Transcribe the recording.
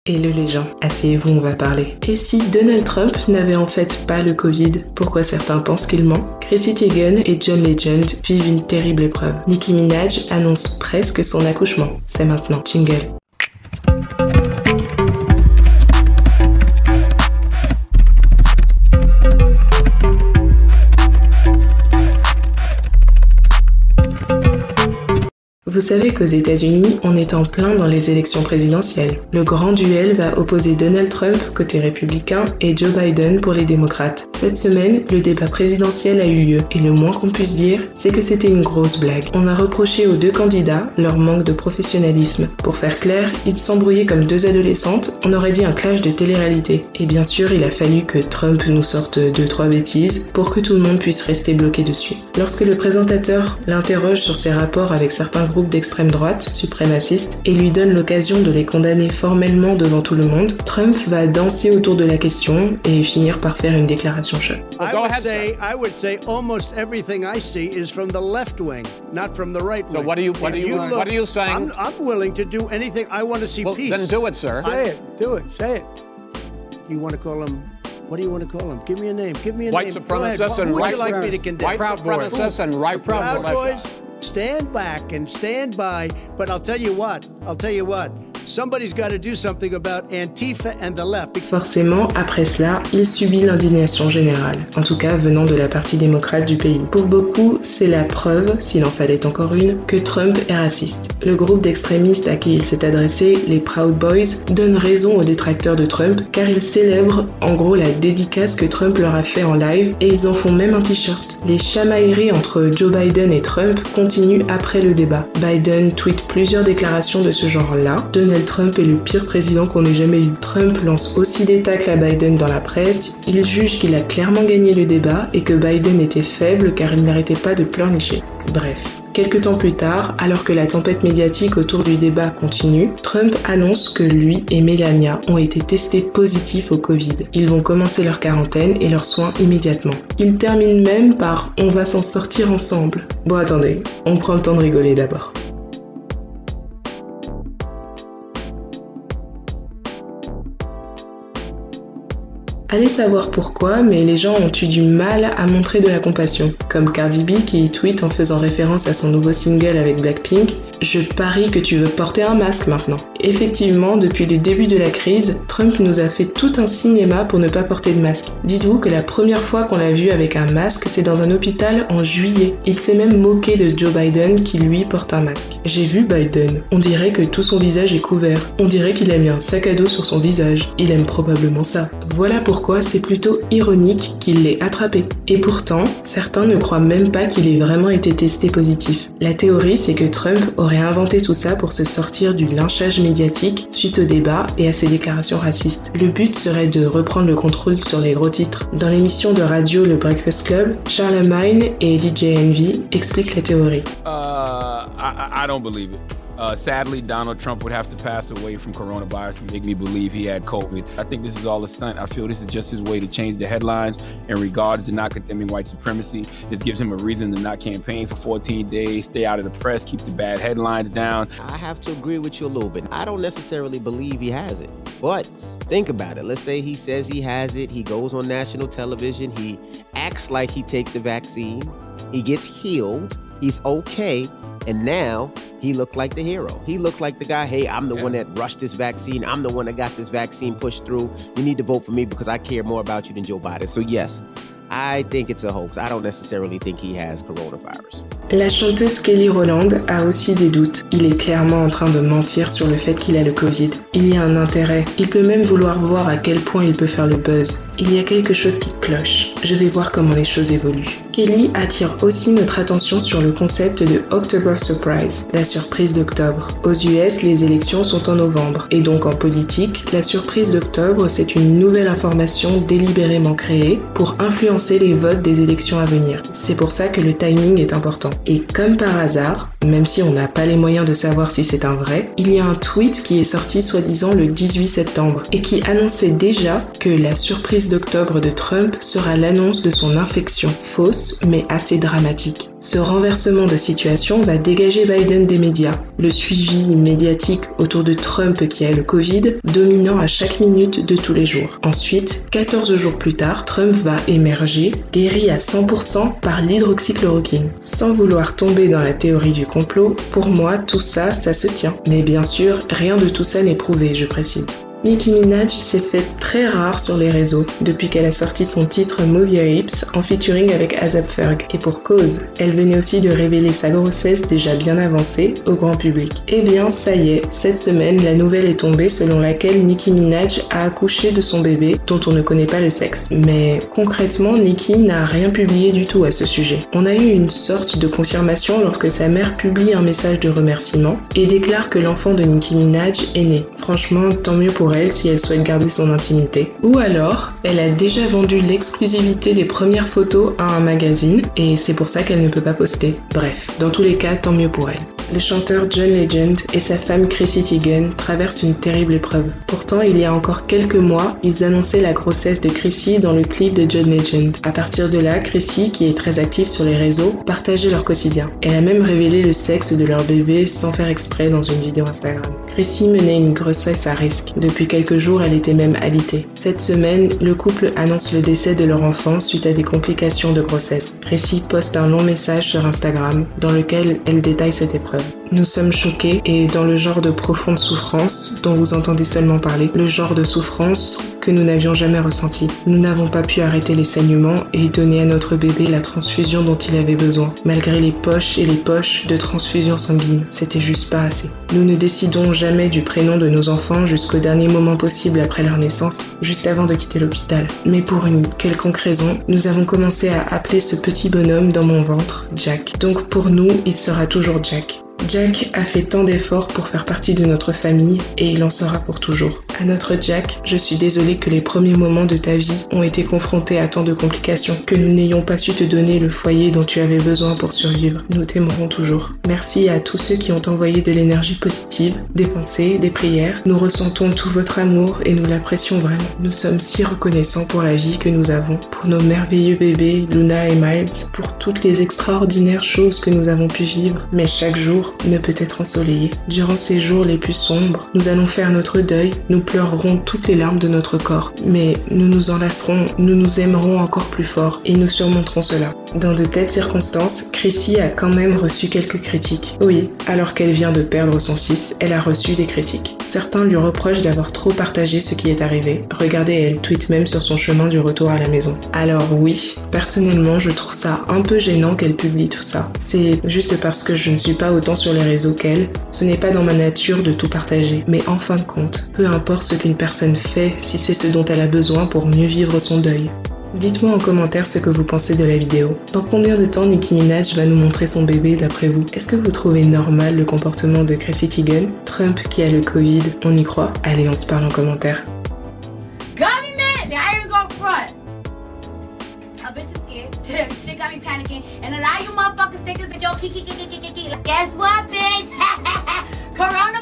Hello les gens, asseyez-vous, on va parler. Et si Donald Trump n'avait en fait pas le Covid, pourquoi certains pensent qu'il ment? Chrissy Teigen et John Legend vivent une terrible épreuve. Nicki Minaj annonce presque son accouchement. C'est maintenant, jingle. Vous savez qu'aux États-Unis, on est en plein dans les élections présidentielles. Le grand duel va opposer Donald Trump côté républicain et Joe Biden pour les démocrates. Cette semaine, le débat présidentiel a eu lieu et le moins qu'on puisse dire, c'est que c'était une grosse blague. On a reproché aux deux candidats leur manque de professionnalisme. Pour faire clair, ils s'embrouillaient comme deux adolescentes, on aurait dit un clash de télé-réalité. Et bien sûr, il a fallu que Trump nous sorte 2-3 bêtises pour que tout le monde puisse rester bloqué dessus. Lorsque le présentateur l'interroge sur ses rapports avec certains groupes d'extrême droite, suprémacistes, et lui donne l'occasion de les condamner formellement devant tout le monde, Trump va danser autour de la question et finir par faire une déclaration choc. I would say almost everything I see is from the left wing, not from the right wing. So what are you saying? I'm willing to do anything. I want to see peace. Then do it, sir. Say it. You want to call him? What do you want to call him? Give me a name. White supremacists and Who would you like me to condemn? White supremacists and right Proud Boys. Stand back and stand by, but I'll tell you what, somebody's got to do something about Antifa and the left. Forcément, après cela, il subit l'indignation générale, en tout cas venant de la partie démocrate du pays. Pour beaucoup, c'est la preuve, s'il en fallait encore une, que Trump est raciste. Le groupe d'extrémistes à qui il s'est adressé, les Proud Boys, donne raison aux détracteurs de Trump, car ils célèbrent en gros la dédicace que Trump leur a fait en live, et ils en font même un t-shirt. Les chamailleries entre Joe Biden et Trump continue après le débat. Biden tweet plusieurs déclarations de ce genre-là. Donald Trump est le pire président qu'on ait jamais eu. Trump lance aussi des tacles à Biden dans la presse. Il juge qu'il a clairement gagné le débat et que Biden était faible car il n'arrêtait pas de pleurnicher. Bref. Quelques temps plus tard, alors que la tempête médiatique autour du débat continue, Trump annonce que lui et Melania ont été testés positifs au Covid. Ils vont commencer leur quarantaine et leurs soins immédiatement. Il termine même par « on va s'en sortir ensemble ». Bon attendez, on prend le temps de rigoler d'abord. Allez savoir pourquoi, mais les gens ont eu du mal à montrer de la compassion. Comme Cardi B qui tweet en faisant référence à son nouveau single avec Blackpink « Je parie que tu veux porter un masque maintenant ». Effectivement, depuis le début de la crise, Trump nous a fait tout un cinéma pour ne pas porter de masque. Dites-vous que la première fois qu'on l'a vu avec un masque, c'est dans un hôpital en juillet. Il s'est même moqué de Joe Biden qui lui porte un masque. J'ai vu Biden. On dirait que tout son visage est couvert. On dirait qu'il a mis un sac à dos sur son visage. Il aime probablement ça. Voilà pourquoi c'est plutôt ironique qu'il l'ait attrapé. Et pourtant, certains ne croient même pas qu'il ait vraiment été testé positif. La théorie, c'est que Trump aurait inventé tout ça pour se sortir du lynchage médiatique suite au débat et à ses déclarations racistes. Le but serait de reprendre le contrôle sur les gros titres. Dans l'émission de radio Le Breakfast Club, Charlemagne et DJ Envy expliquent la théorie. I don't believe it. Sadly, Donald Trump would have to pass away from coronavirus to make me believe he had COVID. I think this is all a stunt. I feel this is just his way to change the headlines in regards to not condemning white supremacy. This gives him a reason to not campaign for 14 days, stay out of the press, keep the bad headlines down. I have to agree with you a little bit. I don't necessarily believe he has it, but think about it. Let's say he says he has it. He goes on national television. He acts like he takes the vaccine. He gets healed. He's okay. And now he looks like the hero. He looks like the guy, hey, I'm the one that rushed this vaccine. I'm the one that got this vaccine pushed through. You need to vote for me because I care more about you than Joe Biden. So yes, I think it's a hoax. I don't necessarily think he has coronavirus. La chanteuse Kelly Rowland a aussi des doutes. Il est clairement en train de mentir sur le fait qu'il a le Covid. Il y a un intérêt. Il peut même vouloir voir à quel point il peut faire le buzz. Il y a quelque chose qui cloche. Je vais voir comment les choses évoluent. Kelly attire aussi notre attention sur le concept de October Surprise, la surprise d'octobre. Aux US, les élections sont en novembre. Et donc en politique, la surprise d'octobre, c'est une nouvelle information délibérément créée pour influencer les votes des élections à venir. C'est pour ça que le timing est important. Et comme par hasard, même si on n'a pas les moyens de savoir si c'est un vrai, il y a un tweet qui est sorti soi-disant le 18 septembre et qui annonçait déjà que la surprise d'octobre de Trump sera l'annonce de son infection. Fausse, douce mais assez dramatique. Ce renversement de situation va dégager Biden des médias. Le suivi médiatique autour de Trump qui a le Covid, dominant à chaque minute de tous les jours. Ensuite, 14 jours plus tard, Trump va émerger, guéri à 100% par l'hydroxychloroquine. Sans vouloir tomber dans la théorie du complot, pour moi, tout ça, ça se tient. Mais bien sûr, rien de tout ça n'est prouvé, je précise. Nicki Minaj s'est faite très rare sur les réseaux depuis qu'elle a sorti son titre Move Your Hips en featuring avec A$AP Ferg. Et pour cause, elle venait aussi de révéler sa grossesse déjà bien avancée au grand public. Eh bien, ça y est, cette semaine, la nouvelle est tombée selon laquelle Nicki Minaj a accouché de son bébé dont on ne connaît pas le sexe. Mais concrètement, Nicki n'a rien publié du tout à ce sujet. On a eu une sorte de confirmation lorsque sa mère publie un message de remerciement et déclare que l'enfant de Nicki Minaj est né. Franchement, tant mieux pour elle si elle souhaite garder son intimité. Ou alors, elle a déjà vendu l'exclusivité des premières photos à un magazine et c'est pour ça qu'elle ne peut pas poster. Bref, dans tous les cas, tant mieux pour elle. Le chanteur John Legend et sa femme Chrissy Teigen traversent une terrible épreuve. Pourtant, il y a encore quelques mois, ils annonçaient la grossesse de Chrissy dans le clip de John Legend. À partir de là, Chrissy, qui est très active sur les réseaux, partageait leur quotidien. Elle a même révélé le sexe de leur bébé sans faire exprès dans une vidéo Instagram. Chrissy menait une grossesse à risque. Depuis quelques jours, elle était même alitée. Cette semaine, le couple annonce le décès de leur enfant suite à des complications de grossesse. Chrissy poste un long message sur Instagram dans lequel elle détaille cette épreuve. Nous sommes choqués et dans le genre de profonde souffrance dont vous entendez seulement parler, le genre de souffrance que nous n'avions jamais ressenti. Nous n'avons pas pu arrêter les saignements et donner à notre bébé la transfusion dont il avait besoin, malgré les poches et les poches de transfusion sanguine. C'était juste pas assez. Nous ne décidons jamais du prénom de nos enfants jusqu'au dernier moment possible après leur naissance, juste avant de quitter l'hôpital. Mais pour une quelconque raison, nous avons commencé à appeler ce petit bonhomme dans mon ventre Jack. Donc pour nous, il sera toujours Jack. Jack a fait tant d'efforts pour faire partie de notre famille et il en sera pour toujours. À notre Jack, je suis désolée que les premiers moments de ta vie ont été confrontés à tant de complications, que nous n'ayons pas su te donner le foyer dont tu avais besoin pour survivre. Nous t'aimerons toujours. Merci à tous ceux qui ont envoyé de l'énergie positive, des pensées, des prières. Nous ressentons tout votre amour et nous l'apprécions vraiment. Nous sommes si reconnaissants pour la vie que nous avons, pour nos merveilleux bébés Luna et Miles, pour toutes les extraordinaires choses que nous avons pu vivre. Mais chaque jour ne peut être ensoleillé. Durant ces jours les plus sombres, nous allons faire notre deuil, nous pleurerons toutes les larmes de notre corps, mais nous nous enlacerons, nous nous aimerons encore plus fort et nous surmonterons cela. Dans de telles circonstances, Chrissy a quand même reçu quelques critiques. Oui, alors qu'elle vient de perdre son fils, elle a reçu des critiques. Certains lui reprochent d'avoir trop partagé ce qui est arrivé. Regardez, elle tweet même sur son chemin du retour à la maison. Alors oui, personnellement, je trouve ça un peu gênant qu'elle publie tout ça. C'est juste parce que je ne suis pas autant sur les réseaux qu'elle, ce n'est pas dans ma nature de tout partager. Mais en fin de compte, peu importe ce qu'une personne fait si c'est ce dont elle a besoin pour mieux vivre son deuil. Dites-moi en commentaire ce que vous pensez de la vidéo. Dans combien de temps Nicki Minaj va nous montrer son bébé d'après vous? Est-ce que vous trouvez normal le comportement de Chrissy Teigen? Trump qui a le Covid, on y croit? Allez, on se parle en commentaire. Got me mad, I ain't gonna front. A bitch is scared. Shit got me panicking. And a lot of you motherfuckers think that y'all kiki. Guess what, bitch? Corona